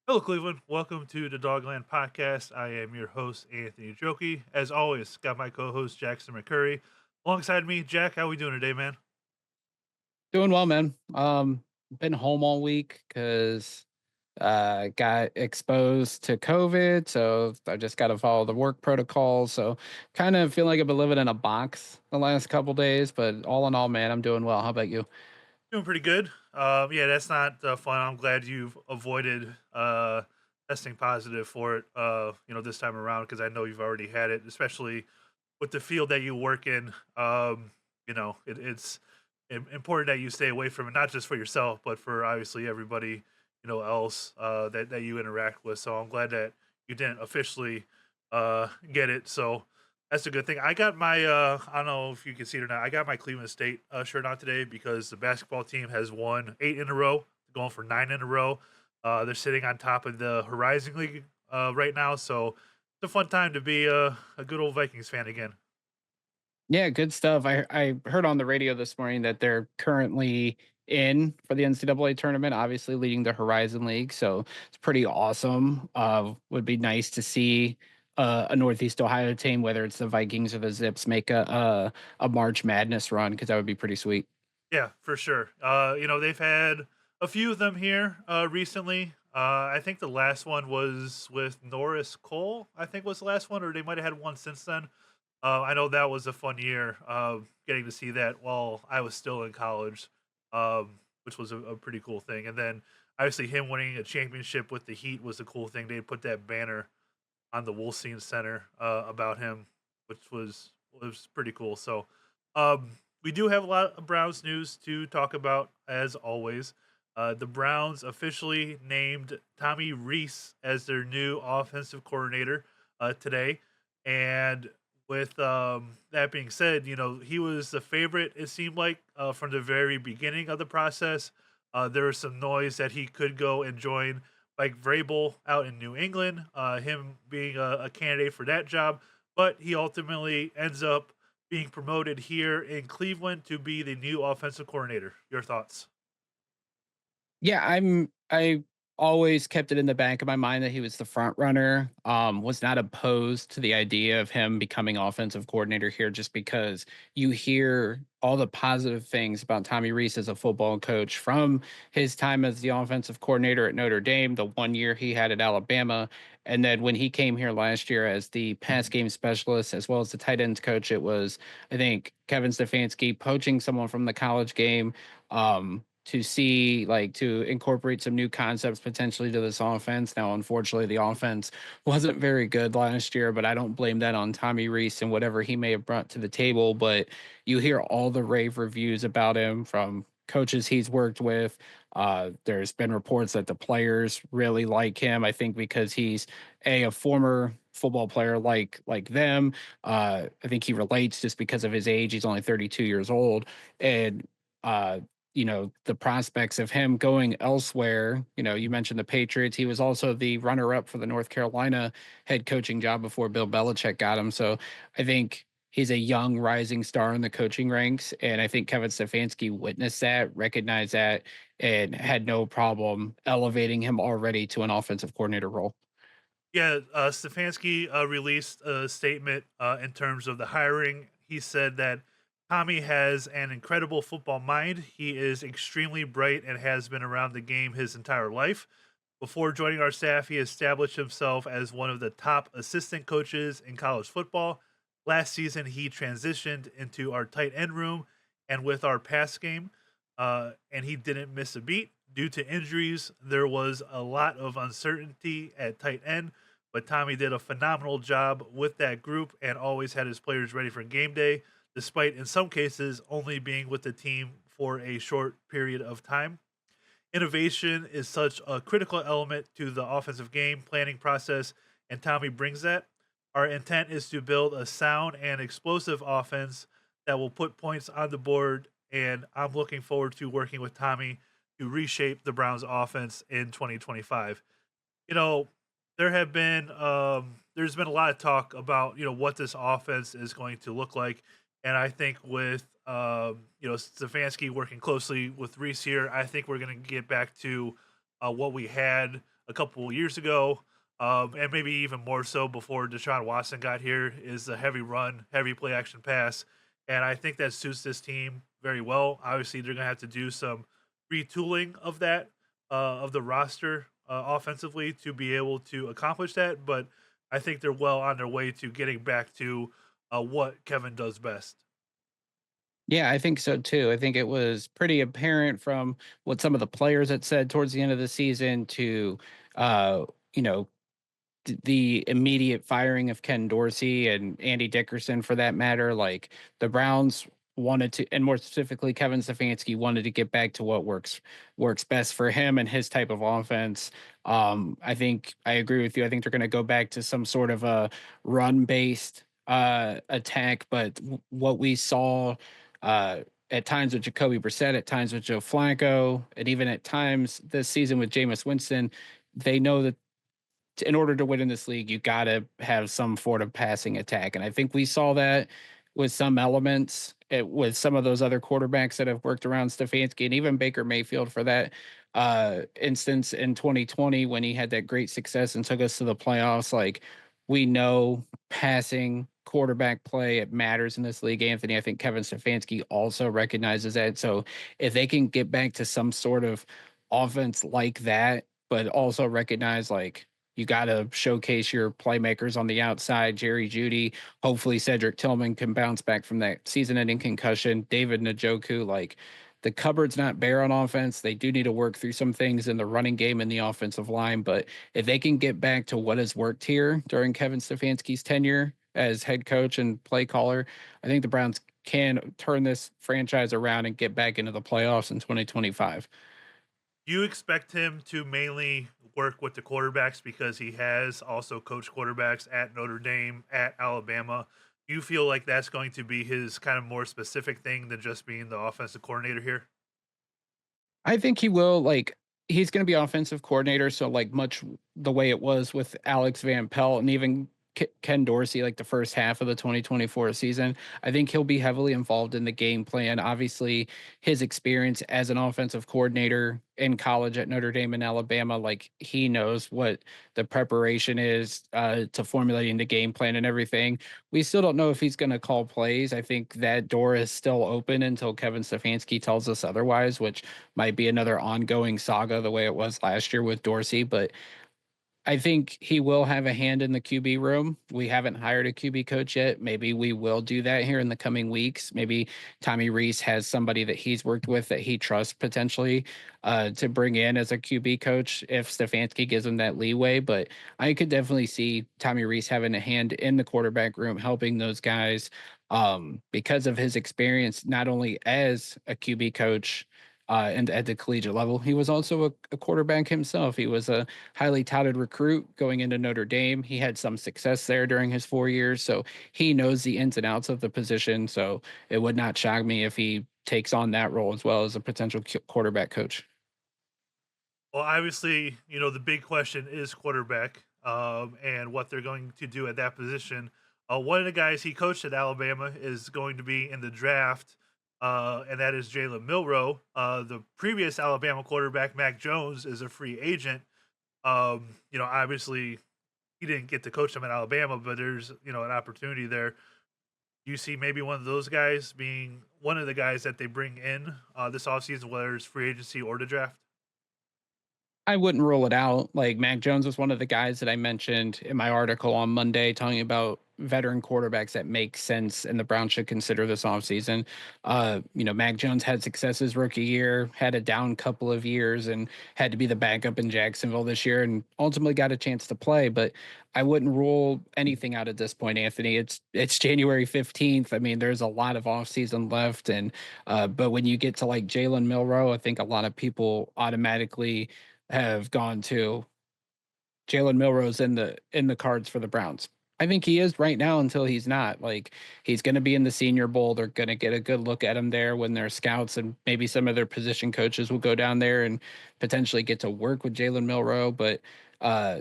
Hello, Cleveland. Welcome to the Dawgland podcast. I am your host, Anthony Joki. As always, got my co-host Jackson McCurry alongside me. Jack, how we doing today, man? Doing well, man. Been home all week because got exposed to COVID, so I just got to follow the work protocols. So kind of feel like I've been living in a box the last couple days, but all in all, man, I'm doing well. How about you? Doing pretty good. Yeah, that's not fun. I'm glad you've avoided testing positive for it. This time around because I know you've already had it, especially with the field that you work in. It's important that you stay away from it, not just for yourself, but for obviously everybody else that you interact with. So I'm glad that you didn't officially get it. So that's a good thing. I got my I don't know if you can see it or not. I got my Cleveland State shirt on today because the basketball team has won 8 in a row, going for 9 in a row. They're sitting on top of the Horizon League right now, so it's a fun time to be a good old Vikings fan again. Yeah, good stuff. I heard on the radio this morning that they're currently in for the NCAA tournament, obviously leading the Horizon League. So it's pretty awesome. Would be nice to see a Northeast Ohio team, whether it's the Vikings or the Zips, make a March Madness run because that would be pretty sweet. Yeah, for sure. They've had a few of them here recently. I think the last one was with Norris Cole. I think was the last one, or they might have had one since then. I know that was a fun year, getting to see that while I was still in college, which was a pretty cool thing. And then obviously him winning a championship with the Heat was a cool thing. They put that banner on the Wolstein Center about him, which was pretty cool. So we do have a lot of Browns news to talk about as always. The Browns officially named Tommy Rees as their new offensive coordinator today, and with that being said, he was the favorite. It seemed like from the very beginning of the process, there was some noise that he could go and join like Vrabel out in New England, him being a candidate for that job, but he ultimately ends up being promoted here in Cleveland to be the new offensive coordinator. Your thoughts? Yeah, I always kept it in the back of my mind that he was the front runner. Was not opposed to the idea of him becoming offensive coordinator here just because you hear all the positive things about Tommy Rees as a football coach from his time as the offensive coordinator at Notre Dame, the 1 year he had at Alabama, and then when he came here last year as the pass game specialist as well as the tight ends coach, it was I think Kevin Stefanski poaching someone from the college game. To see like to incorporate some new concepts potentially to this offense. Now, unfortunately, the offense wasn't very good last year, but I don't blame that on Tommy Rees and whatever he may have brought to the table. But you hear all the rave reviews about him from coaches he's worked with. There's been reports that the players really like him. I think because he's a former football player like them. I think he relates just because of his age. He's only 32 years old, and uh, the prospects of him going elsewhere. You mentioned the Patriots. He was also the runner up for the North Carolina head coaching job before Bill Belichick got him. So I think he's a young rising star in the coaching ranks. And I think Kevin Stefanski witnessed that, recognized that, and had no problem elevating him already to an offensive coordinator role. Yeah, Stefanski released a statement in terms of the hiring. He said that Tommy has an incredible football mind. He is extremely bright and has been around the game his entire life. Before joining our staff, he established himself as one of the top assistant coaches in college football. Last season, he transitioned into our tight end room and with our pass game, and he didn't miss a beat. Due to injuries, there was a lot of uncertainty at tight end, but Tommy did a phenomenal job with that group and always had his players ready for game day, despite in some cases only being with the team for a short period of time. Innovation is such a critical element to the offensive game planning process, and Tommy brings that. Our intent is to build a sound and explosive offense that will put points on the board, and I'm looking forward to working with Tommy to reshape the Browns offense in 2025. You know, there's been a lot of talk about, what this offense is going to look like. And I think with Stefanski working closely with Reese here, I think we're gonna get back to what we had a couple years ago, and maybe even more so before Deshaun Watson got here, is the heavy run, heavy play action pass. And I think that suits this team very well. Obviously, they're going to have to do some retooling of that, of the roster offensively to be able to accomplish that. But I think they're well on their way to getting back to what Kevin does best. Yeah, I think so too. I think it was pretty apparent from what some of the players had said towards the end of the season to, uh, you know, the immediate firing of Ken Dorsey and Andy Dickerson for that matter. Like the Browns wanted to, and more specifically, Kevin Stefanski wanted to get back to what works best for him and his type of offense. I think I agree with you. I think they're going to go back to some sort of a run based attack, but what we saw uh, at times with Jacoby Brissett, at times with Joe Flacco, and even at times this season with Jameis Winston, they know that in order to win in this league, you got to have some sort of passing attack. And I think we saw that with some elements with some of those other quarterbacks that have worked around Stefanski and even Baker Mayfield for that instance in 2020 when he had that great success and took us to the playoffs. Like we know passing quarterback play, it matters in this league, Anthony. I think Kevin Stefanski also recognizes that. So if they can get back to some sort of offense like that, but also recognize like you got to showcase your playmakers on the outside. Jerry Judy, hopefully Cedric Tillman can bounce back from that season-ending concussion. David Njoku, like the cupboard's not bare on offense. They do need to work through some things in the running game and the offensive line. But if they can get back to what has worked here during Kevin Stefanski's tenure as head coach and play caller, I think the Browns can turn this franchise around and get back into the playoffs in 2025. You expect him to mainly work with the quarterbacks because he has also coached quarterbacks at Notre Dame, at Alabama. You feel like that's going to be his kind of more specific thing than just being the offensive coordinator here? I think he will like he's going to be offensive coordinator, so like much the way it was with Alex Van Pelt and even Ken Dorsey, like the first half of the 2024 season. I think he'll be heavily involved in the game plan. Obviously, his experience as an offensive coordinator in college at Notre Dame and Alabama, like he knows what the preparation is to formulating the game plan and everything. We still don't know if he's going to call plays. I think that door is still open until Kevin Stefanski tells us otherwise, which might be another ongoing saga the way it was last year with Dorsey. But I think he will have a hand in the QB room. We haven't hired a QB coach yet. Maybe we will do that here in the coming weeks. Maybe Tommy Rees has somebody that he's worked with that he trusts potentially to bring in as a QB coach if Stefanski gives him that leeway. But I could definitely see Tommy Rees having a hand in the quarterback room, helping those guys because of his experience, not only as a QB coach and at the collegiate level. He was also a quarterback himself. He was a highly touted recruit going into Notre Dame. He had some success there during his 4 years, so he knows the ins and outs of the position. So it would not shock me if he takes on that role as well as a potential quarterback coach. Well, obviously, the big question is quarterback, and what they're going to do at that position. One of the guys he coached at Alabama is going to be in the draft, and that is Jalen Milrow. The previous Alabama quarterback, Mac Jones, is a free agent. Obviously, he didn't get to coach them at Alabama, but there's an opportunity there. You see maybe one of those guys being one of the guys that they bring in this offseason, whether it's free agency or the draft. I wouldn't rule it out. Like Mac Jones was one of the guys that I mentioned in my article on Monday talking about veteran quarterbacks that make sense and the Browns should consider this offseason. Mac Jones had success his rookie year, had a down couple of years and had to be the backup in Jacksonville this year and ultimately got a chance to play. But I wouldn't rule anything out at this point, Anthony. It's January 15th. I mean, there's a lot of offseason left. And but when you get to like Jalen Milrow, I think a lot of people automatically have gone to Jalen Milrose in the cards for the Browns. I think he is right now until he's not. Like he's going to be in the Senior Bowl. They're going to get a good look at him there when their scouts and maybe some of their position coaches will go down there and potentially get to work with Jalen Milrow. But uh,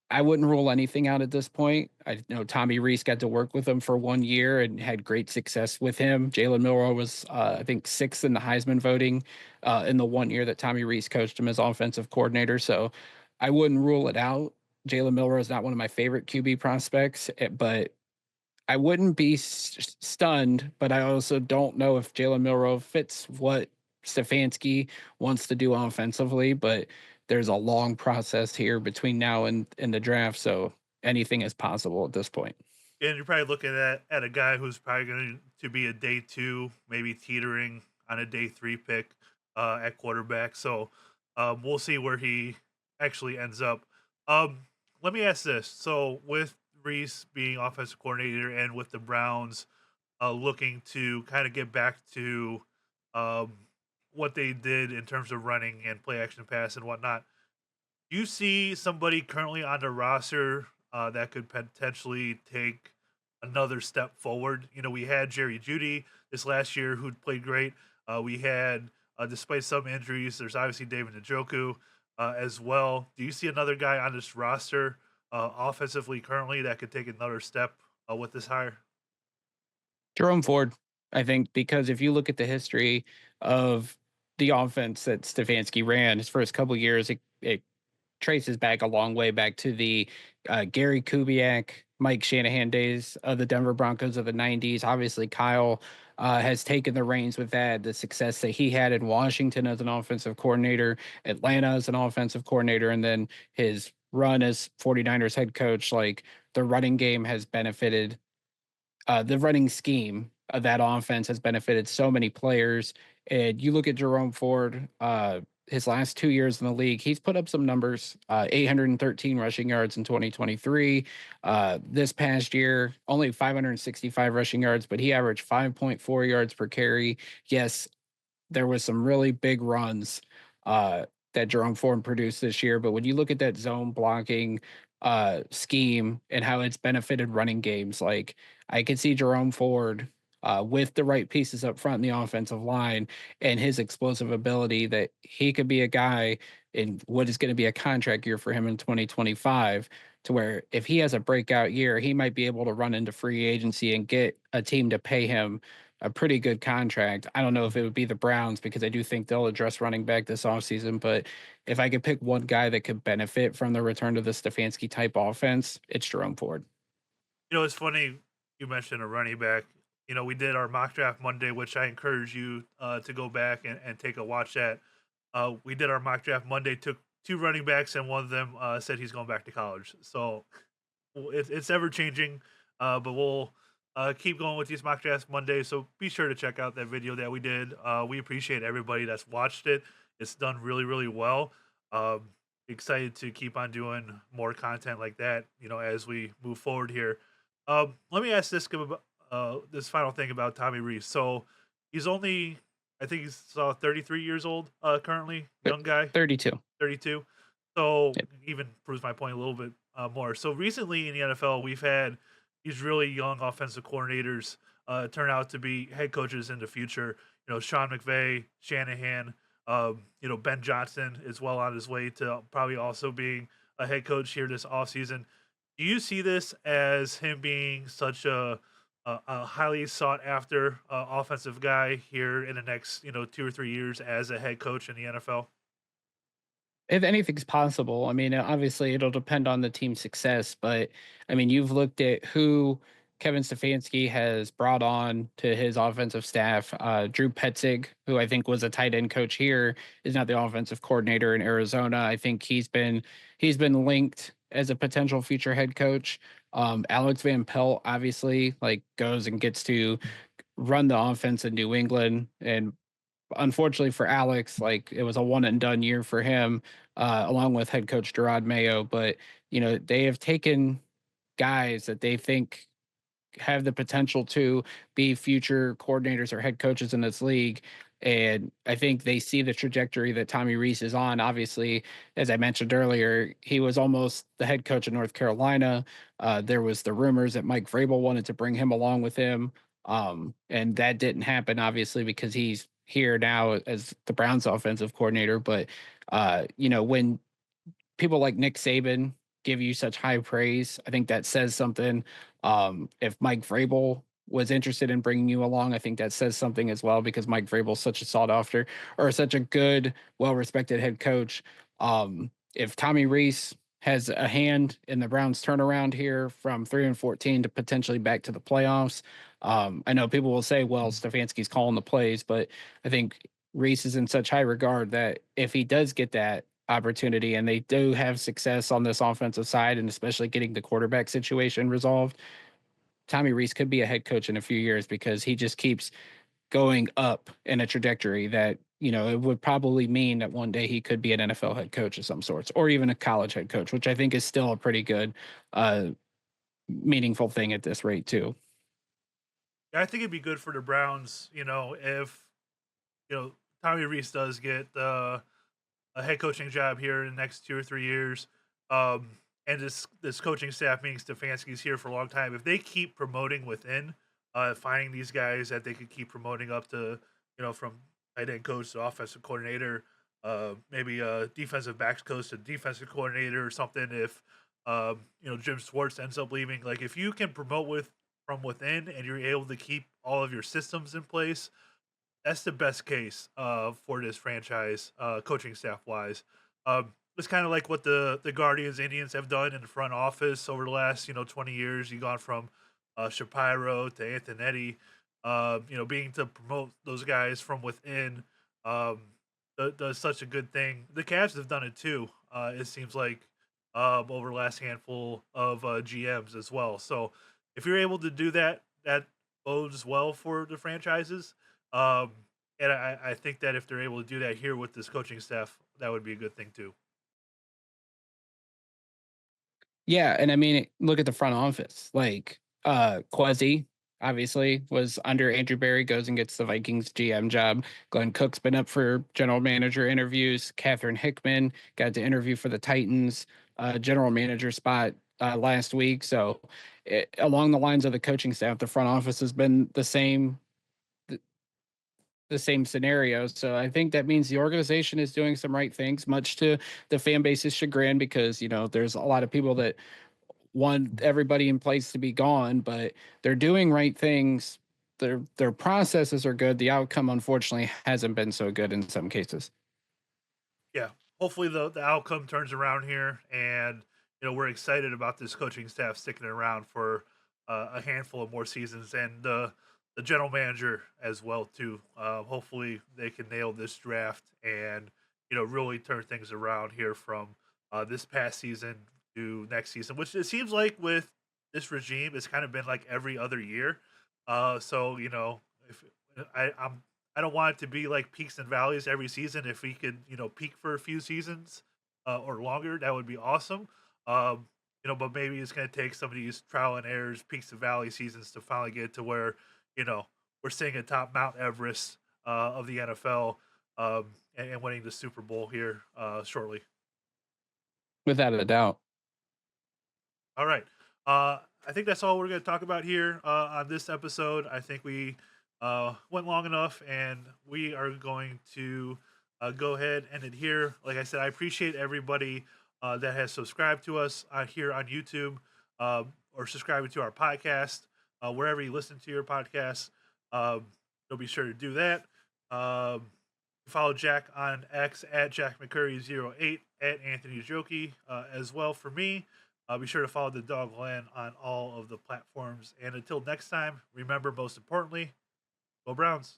I wouldn't rule anything out at this point. I know Tommy Rees got to work with him for 1 year and had great success with him. Jalen Milrow was, I think, sixth in the Heisman voting in the 1 year that Tommy Rees coached him as offensive coordinator. So I wouldn't rule it out. Jalen Milroe is not one of my favorite QB prospects, but I wouldn't be stunned, but I also don't know if Jalen Milroe fits what Stefanski wants to do offensively. But there's a long process here between now and the draft, so anything is possible at this point. And you're probably looking at a guy who's probably going to be a day two, maybe teetering on a day three pick at quarterback. So we'll see where he actually ends up. Um, Let me ask this: so with Reese being offensive coordinator and with the Browns looking to kind of get back to um, what they did in terms of running and play action pass and whatnot, you see somebody currently on the roster that could potentially take another step forward? You know, we had Jerry Judy this last year who played great. We had, despite some injuries, there's obviously David Njoku as well. Do you see another guy on this roster offensively currently that could take another step with this hire? Jerome Ford, I think, because if you look at the history of the offense that Stefanski ran his first couple years, it traces back a long way back to the Gary Kubiak, Mike Shanahan days of the Denver Broncos of the 90s. Obviously, Kyle has taken the reins with that, the success that he had in Washington as an offensive coordinator, Atlanta as an offensive coordinator, and then his run as 49ers head coach. Like the running game has benefited the running scheme of that offense has benefited so many players. And you look at Jerome Ford, his last 2 years in the league, he's put up some numbers 813 rushing yards in 2023. This past year, only 565 rushing yards, but he averaged 5.4 yards per carry. Yes, there was some really big runs uh, that Jerome Ford produced this year. But when you look at that zone blocking scheme and how it's benefited running games, like I could see Jerome Ford with the right pieces up front in the offensive line and his explosive ability that he could be a guy in what is going to be a contract year for him in 2025 to where if he has a breakout year, he might be able to run into free agency and get a team to pay him a pretty good contract. I don't know if it would be the Browns because I do think they'll address running back this offseason. But if I could pick one guy that could benefit from the return to the Stefanski type offense, it's Jerome Ford. You know, it's funny you mentioned a running back. You know, we did our mock draft Monday, which I encourage you to go back and take a watch at. We did our mock draft Monday, took two running backs, and one of them said he's going back to college. So it's ever changing, but we'll keep going with these mock drafts Monday. So be sure to check out that video that we did. We appreciate everybody that's watched it. It's done really, really well. Um, Excited to keep on doing more content like that, you know, as we move forward here. Let me ask this final thing about Tommy Rees. So he's only, I think he's 33 years old currently, young guy, 32. 32. So Yep. even proves my point a little bit more. So recently in the NFL, we've had these really young offensive coordinators turn out to be head coaches in the future. You know, Sean McVay, Shanahan, you know, Ben Johnson is well on his way to probably also being a head coach here this offseason. Do you see this as him being such a highly sought after offensive guy here in the next, you know, 2 or 3 years as a head coach in the NFL? If anything's possible, I mean, obviously it'll depend on the team's success, but I mean, you've looked at who Kevin Stefanski has brought on to his offensive staff. Drew Petzig, who I think was a tight end coach here, is now the offensive coordinator in Arizona. I think he's been linked as a potential future head coach. Alex Van Pelt obviously like goes and gets to run the offense in New England, and unfortunately for Alex, like it was a one and done year for him, along with head coach Gerard Mayo. But they have taken guys that they think have the potential to be future coordinators or head coaches in this league. And I think they see the trajectory that Tommy Rees is on. Obviously, as I mentioned earlier, he was almost the head coach of North Carolina. There was the rumors that Mike Vrabel wanted to bring him along with him. And that didn't happen, obviously, because he's here now as the Browns offensive coordinator. But, when people like Nick Saban give you such high praise, I think that says something. If Mike Vrabel was interested in bringing you along, I think that says something as well because Mike Vrabel is such a sought after or such a good, well respected head coach. if Tommy Rees has a hand in the Browns turnaround here from 3-14 to potentially back to the playoffs, I know people will say, well, Stefanski's calling the plays, but I think Reese is in such high regard that if he does get that opportunity and they do have success on this offensive side and especially getting the quarterback situation resolved, Tommy Reese could be a head coach in a few years because he just keeps going up in a trajectory that, it would probably mean that one day he could be an NFL head coach of some sorts or even a college head coach, which I think is still a pretty good, uh, meaningful thing at this rate, too. Yeah, I think it'd be good for the Browns, if you know Tommy Reese does get a head coaching job here in the next 2 or 3 years, um, and this coaching staff, meaning Stefanski's here for a long time. If they keep promoting within, finding these guys that they could keep promoting up to, from tight end coach to offensive coordinator, maybe a defensive backs coach to defensive coordinator or something. If Jim Schwartz ends up leaving, like if you can promote with from within and you're able to keep all of your systems in place, that's the best case for this franchise, coaching staff wise. It's kind of like what the Guardians Indians have done in the front office over the last 20 years. You've gone from Shapiro to Antonetti, being to promote those guys from within. Um, does such a good thing. The Cavs have done it too. It seems like over the last handful of GMs as well. So if you're able to do that, that bodes well for the franchises. Um, and I think that if they're able to do that here with this coaching staff, that would be a good thing too. Yeah, and I mean, look at the front office. Like, Quasi obviously was under Andrew Berry, goes and gets the Vikings GM job. Glenn Cook's been up for general manager interviews. Catherine Hickman got to interview for the Titans general manager spot last week. So, along the lines of the coaching staff, the front office has been the same scenario. So I think that means the organization is doing some right things, much to the fan base's chagrin, because there's a lot of people that want everybody in place to be gone, but they're doing right things. Their processes are good. The outcome, unfortunately, hasn't been so good in some cases. Yeah, hopefully the outcome turns around here, and we're excited about this coaching staff sticking around for a handful of more seasons, and the general manager as well too. Hopefully they can nail this draft and really turn things around here from this past season to next season, which it seems like with this regime, it's kind of been like every other year. So if I don't want it to be like peaks and valleys every season. If we could, peak for a few seasons or longer, that would be awesome. But maybe it's going to take some of these trial and errors, peaks and valley seasons to finally get to where, we're seeing a top Mount Everest of the NFL, and winning the Super Bowl here shortly. Without a doubt. All right. I think that's all we're going to talk about here on this episode. I think we went long enough, and we are going to go ahead and end it here. Like I said, I appreciate everybody that has subscribed to us here on YouTube, or subscribing to our podcast wherever you listen to your podcasts. You'll be sure to do that. Um, Follow Jack on X at Jack McCurry08 at Anthony Joki as well for me. Be sure to follow the Dawgland on all of the platforms. And until next time, remember, most importantly, go Browns.